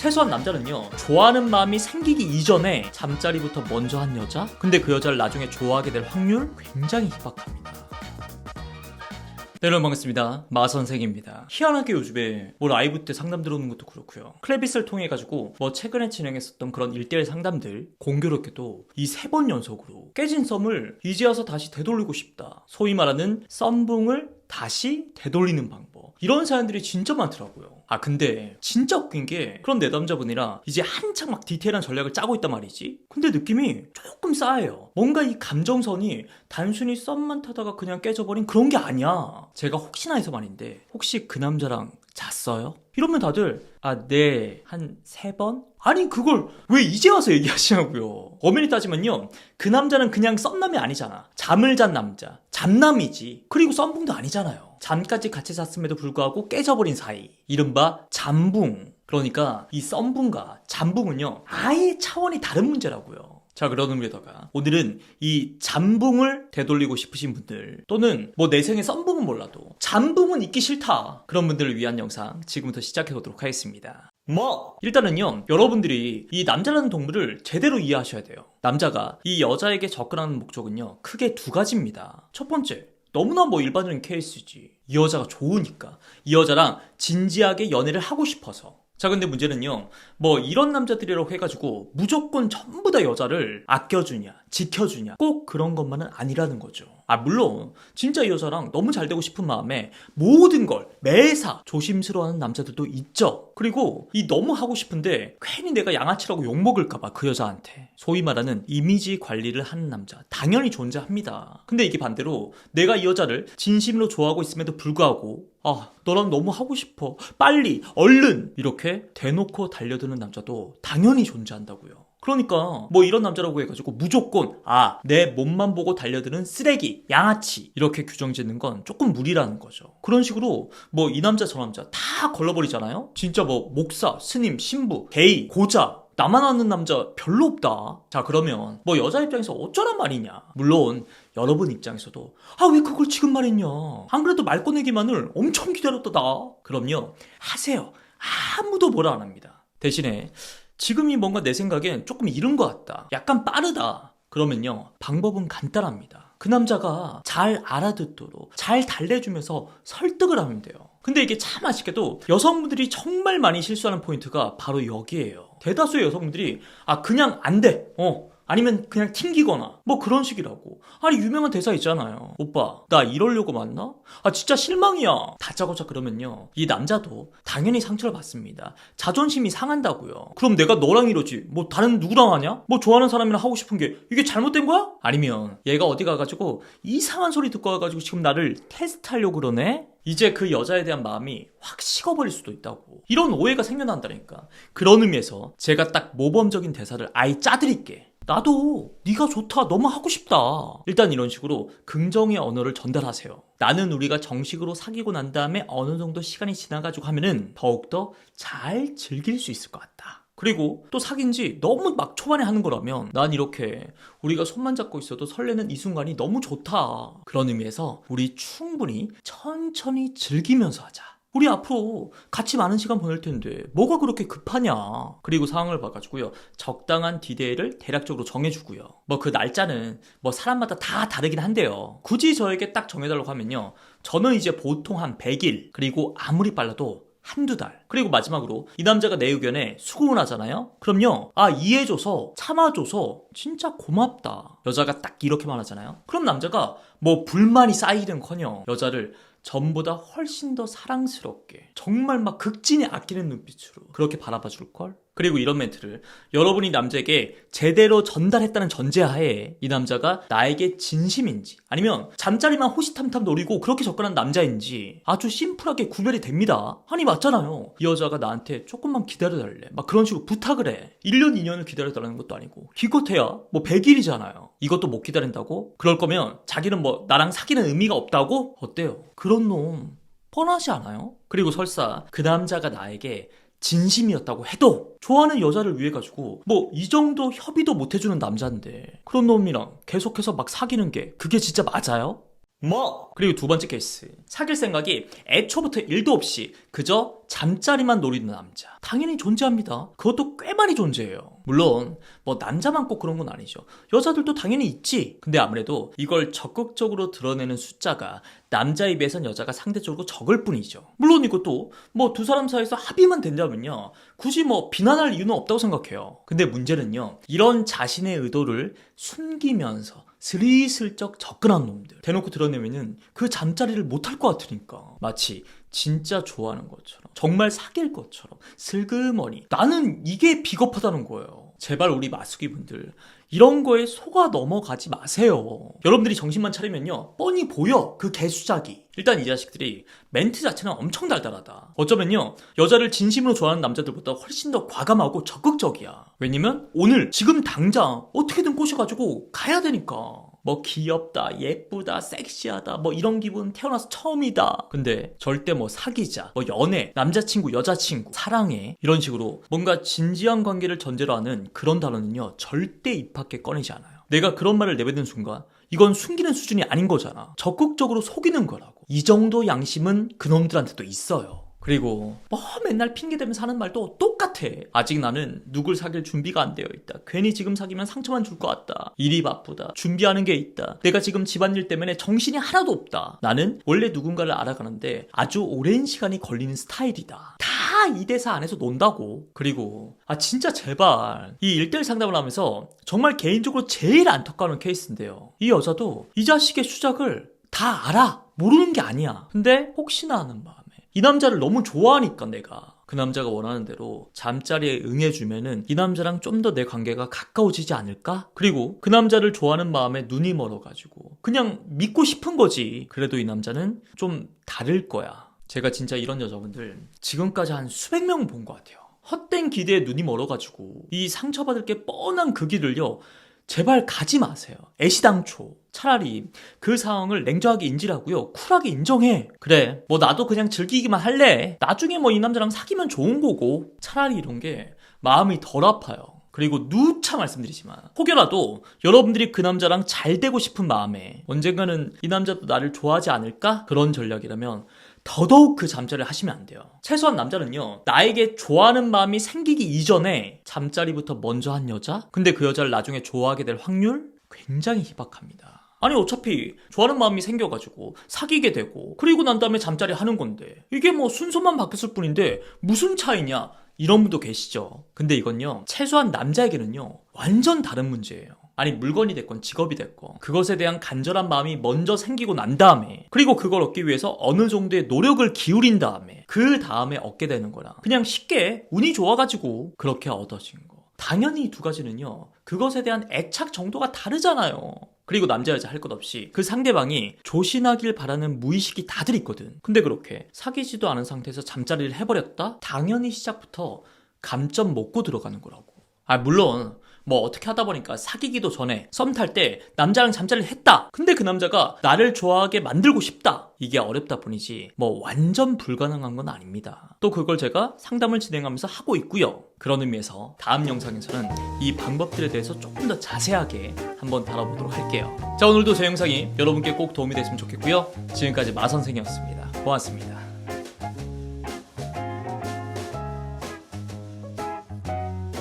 최소한 남자는요, 좋아하는 마음이 생기기 이전에 잠자리부터 먼저 한 여자? 근데 그 여자를 나중에 좋아하게 될 확률 굉장히 희박합니다. 네, 여러분 반갑습니다. 마선생입니다. 희한하게 요즘에 라이브 때 상담 들어오는 것도 그렇고요. 클레비스를 통해 가지고 최근에 진행했었던 그런 1대1 상담들, 공교롭게도 이 3번 연속으로 깨진 썸을 이제 와서 다시 되돌리고 싶다. 소위 말하는 썸붕을 다시 되돌리는 방법. 이런 사연들이 진짜 많더라고요. 근데 진짜 웃긴 게 그런 내담자분이랑 이제 한창 막 디테일한 전략을 짜고 있단 말이지. 근데 느낌이 조금 싸해요. 뭔가 이 감정선이 단순히 썸만 타다가 그냥 깨져버린 그런 게 아니야. 제가 혹시나 해서 말인데, 혹시 그 남자랑 잤어요? 이러면 다들 네, 한 3번? 아니 그걸 왜 이제 와서 얘기하시냐고요. 엄연히 따지면요, 그 남자는 그냥 썸남이 아니잖아. 잠을 잔 남자, 잠남이지. 그리고 썸붕도 아니잖아요. 잠까지 같이 잤음에도 불구하고 깨져버린 사이, 이른바 잠붕. 그러니까 이 썸붕과 잠붕은요, 아예 차원이 다른 문제라고요. 자, 그런 의미에다가 오늘은 이 잠붕을 되돌리고 싶으신 분들, 또는 내 생에 썸붕은 몰라도 잠붕은 있기 싫다, 그런 분들을 위한 영상 지금부터 시작해보도록 하겠습니다. 일단은요, 여러분들이 이 남자라는 동물을 제대로 이해하셔야 돼요. 남자가 이 여자에게 접근하는 목적은요, 크게 2가지입니다. 첫 번째, 너무나 일반적인 케이스지. 이 여자가 좋으니까, 이 여자랑 진지하게 연애를 하고 싶어서. 자, 근데 문제는요, 이런 남자들이라고 해가지고 무조건 전부 다 여자를 아껴주냐, 지켜주냐, 꼭 그런 것만은 아니라는 거죠. 물론 진짜 이 여자랑 너무 잘 되고 싶은 마음에 모든 걸 매사 조심스러워하는 남자들도 있죠. 그리고 이 너무 하고 싶은데 괜히 내가 양아치라고 욕먹을까봐 그 여자한테, 소위 말하는 이미지 관리를 하는 남자 당연히 존재합니다. 근데 이게 반대로 내가 이 여자를 진심으로 좋아하고 있음에도 불구하고 너랑 너무 하고 싶어, 빨리, 얼른, 이렇게 대놓고 달려드는 남자도 당연히 존재한다고요. 그러니까 이런 남자라고 해가지고 무조건 내 몸만 보고 달려드는 쓰레기, 양아치, 이렇게 규정 짓는 건 조금 무리라는 거죠. 그런 식으로 이 남자 저 남자 다 걸러버리잖아요. 진짜 목사, 스님, 신부, 게이, 고자, 나만 아는 남자 별로 없다. 자, 그러면 여자 입장에서 어쩌란 말이냐. 물론 여러분 입장에서도 왜 그걸 지금 말했냐, 안 그래도 말 꺼내기만을 엄청 기다렸다다. 그럼요, 하세요. 아무도 뭐라 안 합니다. 대신에 지금이 뭔가 내 생각엔 조금 이른 것 같다, 약간 빠르다, 그러면요, 방법은 간단합니다. 그 남자가 잘 알아듣도록 잘 달래주면서 설득을 하면 돼요. 근데 이게 참 아쉽게도 여성분들이 정말 많이 실수하는 포인트가 바로 여기에요. 대다수의 여성분들이 그냥 안 돼, 아니면 그냥 튕기거나 그런 식이라고. 유명한 대사 있잖아요. 오빠, 나 이러려고 만나? 진짜 실망이야. 다짜고짜 그러면요, 이 남자도 당연히 상처를 받습니다. 자존심이 상한다고요. 그럼 내가 너랑 이러지 다른 누구랑 하냐? 좋아하는 사람이랑 하고 싶은 게 이게 잘못된 거야? 아니면 얘가 어디 가가지고 이상한 소리 듣고 와가지고 지금 나를 테스트하려고 그러네? 이제 그 여자에 대한 마음이 확 식어버릴 수도 있다고. 이런 오해가 생겨난다니까. 그런 의미에서 제가 딱 모범적인 대사를 아예 짜드릴게. 나도 네가 좋다, 너무 하고 싶다. 일단 이런 식으로 긍정의 언어를 전달하세요. 나는 우리가 정식으로 사귀고 난 다음에 어느 정도 시간이 지나가지고 하면은 더욱더 잘 즐길 수 있을 것 같다. 그리고 또 사귄 지 너무 초반에 하는 거라면, 난 이렇게 우리가 손만 잡고 있어도 설레는 이 순간이 너무 좋다. 그런 의미에서 우리 충분히 천천히 즐기면서 하자. 우리 앞으로 같이 많은 시간 보낼 텐데 뭐가 그렇게 급하냐. 그리고 상황을 봐가지고요, 적당한 디데이를 대략적으로 정해주고요. 그 날짜는 사람마다 다 다르긴 한데요, 굳이 저에게 딱 정해달라고 하면요, 저는 이제 보통 한 100일, 그리고 아무리 빨라도 한두 달. 그리고 마지막으로 이 남자가 내 의견에 수긍을 하잖아요? 그럼요, 이해해줘서, 참아줘서 진짜 고맙다. 여자가 딱 이렇게 말하잖아요? 그럼 남자가 불만이 쌓이는커녕 여자를 전보다 훨씬 더 사랑스럽게, 정말 극진히 아끼는 눈빛으로 그렇게 바라봐 줄걸? 그리고 이런 멘트를 여러분이 남자에게 제대로 전달했다는 전제하에 이 남자가 나에게 진심인지, 아니면 잠자리만 호시탐탐 노리고 그렇게 접근한 남자인지 아주 심플하게 구별이 됩니다. 맞잖아요. 이 여자가 나한테 조금만 기다려달래, 그런 식으로 부탁을 해. 1년 2년을 기다려달라는 것도 아니고 기껏해야 100일이잖아요. 이것도 못 기다린다고? 그럴 거면 자기는 나랑 사귀는 의미가 없다고? 어때요? 그런 놈 뻔하지 않아요? 그리고 설사 그 남자가 나에게 진심이었다고 해도 좋아하는 여자를 위해 가지고 이 정도 협의도 못 해주는 남자인데 그런 놈이랑 계속해서 사귀는 게 그게 진짜 맞아요? 그리고 두 번째 케이스. 사귈 생각이 애초부터 1도 없이 그저 잠자리만 노리는 남자. 당연히 존재합니다. 그것도 꽤 많이 존재해요. 물론 뭐 남자만 꼭 그런 건 아니죠. 여자들도 당연히 있지. 근데 아무래도 이걸 적극적으로 드러내는 숫자가 남자에 비해선 여자가 상대적으로 적을 뿐이죠. 물론 이것도 뭐 두 사람 사이에서 합의만 된다면요, 굳이 뭐 비난할 이유는 없다고 생각해요. 근데 문제는요, 이런 자신의 의도를 숨기면서 스리슬쩍 접근한 놈들 대놓고 드러내면은 그 잠자리를 못할 것 같으니까 마치 진짜 좋아하는 것처럼, 정말 사귈 것처럼 슬그머니. 나는 이게 비겁하다는 거예요. 제발 우리 마수기 분들 이런 거에 속아 넘어가지 마세요. 여러분들이 정신만 차리면요, 뻔히 보여, 그 개수작이. 일단 이 자식들이 멘트 자체는 엄청 달달하다. 어쩌면요, 여자를 진심으로 좋아하는 남자들보다 훨씬 더 과감하고 적극적이야. 왜냐면 오늘 지금 당장 어떻게든 꼬셔가지고 가야 되니까. 뭐 귀엽다, 예쁘다, 섹시하다, 뭐 이런 기분 태어나서 처음이다. 근데 절대 뭐 사귀자, 뭐 연애, 남자친구, 여자친구, 사랑해, 이런 식으로 뭔가 진지한 관계를 전제로 하는 그런 단어는요, 절대 입 밖에 꺼내지 않아요. 내가 그런 말을 내뱉는 순간 이건 숨기는 수준이 아닌 거잖아. 적극적으로 속이는 거라고. 이 정도 양심은 그놈들한테도 있어요. 그리고 뭐 맨날 핑계대면서 하는 말도 똑같아. 아직 나는 누굴 사귈 준비가 안 되어 있다. 괜히 지금 사귀면 상처만 줄 것 같다. 일이 바쁘다. 준비하는 게 있다. 내가 지금 집안일 때문에 정신이 하나도 없다. 나는 원래 누군가를 알아가는데 아주 오랜 시간이 걸리는 스타일이다. 다 이 대사 안에서 논다고. 그리고 진짜 제발 이 1대1 상담을 하면서 정말 개인적으로 제일 안타까운 케이스인데요, 이 여자도 이 자식의 수작을 다 알아. 모르는 게 아니야. 근데 혹시나 하는 마음에 이 남자를 너무 좋아하니까 내가 그 남자가 원하는 대로 잠자리에 응해주면은 이 남자랑 좀 더 내 관계가 가까워지지 않을까? 그리고 그 남자를 좋아하는 마음에 눈이 멀어가지고 그냥 믿고 싶은 거지. 그래도 이 남자는 좀 다를 거야. 제가 진짜 이런 여자분들 지금까지 한 수백 명 본 것 같아요. 헛된 기대에 눈이 멀어가지고 이 상처받을 게 뻔한 그 길을요, 제발 가지 마세요. 애시당초. 차라리 그 상황을 냉정하게 인지를 하고요, 쿨하게 인정해. 그래, 뭐 나도 그냥 즐기기만 할래. 나중에 뭐 이 남자랑 사귀면 좋은 거고. 차라리 이런 게 마음이 덜 아파요. 그리고 누차 말씀드리지만 혹여라도 여러분들이 그 남자랑 잘 되고 싶은 마음에 언젠가는 이 남자도 나를 좋아하지 않을까? 그런 전략이라면 더더욱 그 잠자리를 하시면 안 돼요. 최소한 남자는요, 나에게 좋아하는 마음이 생기기 이전에 잠자리부터 먼저 한 여자? 근데 그 여자를 나중에 좋아하게 될 확률? 굉장히 희박합니다. 아니 어차피 좋아하는 마음이 생겨가지고 사귀게 되고 그리고 난 다음에 잠자리 하는 건데 이게 뭐 순서만 바뀌었을 뿐인데 무슨 차이냐? 이런 분도 계시죠. 근데 이건요, 최소한 남자에게는요 완전 다른 문제예요. 아니 물건이 됐건 직업이 됐건 그것에 대한 간절한 마음이 먼저 생기고 난 다음에, 그리고 그걸 얻기 위해서 어느 정도의 노력을 기울인 다음에 그 다음에 얻게 되는 거랑 그냥 쉽게 운이 좋아가지고 그렇게 얻어진 거, 당연히 이 두 가지는요 그것에 대한 애착 정도가 다르잖아요. 그리고 남자 여자 할 것 없이 그 상대방이 조신하길 바라는 무의식이 다들 있거든. 근데 그렇게 사귀지도 않은 상태에서 잠자리를 해버렸다? 당연히 시작부터 감점 먹고 들어가는 거라고. 물론 뭐 어떻게 하다 보니까 사귀기도 전에 썸 탈 때 남자랑 잠자리를 했다. 근데 그 남자가 나를 좋아하게 만들고 싶다. 이게 어렵다 뿐이지 뭐 완전 불가능한 건 아닙니다. 또 그걸 제가 상담을 진행하면서 하고 있고요. 그런 의미에서 다음 영상에서는 이 방법들에 대해서 조금 더 자세하게 한번 다뤄보도록 할게요. 자, 오늘도 제 영상이 여러분께 꼭 도움이 됐으면 좋겠고요. 지금까지 마선생이었습니다. 고맙습니다.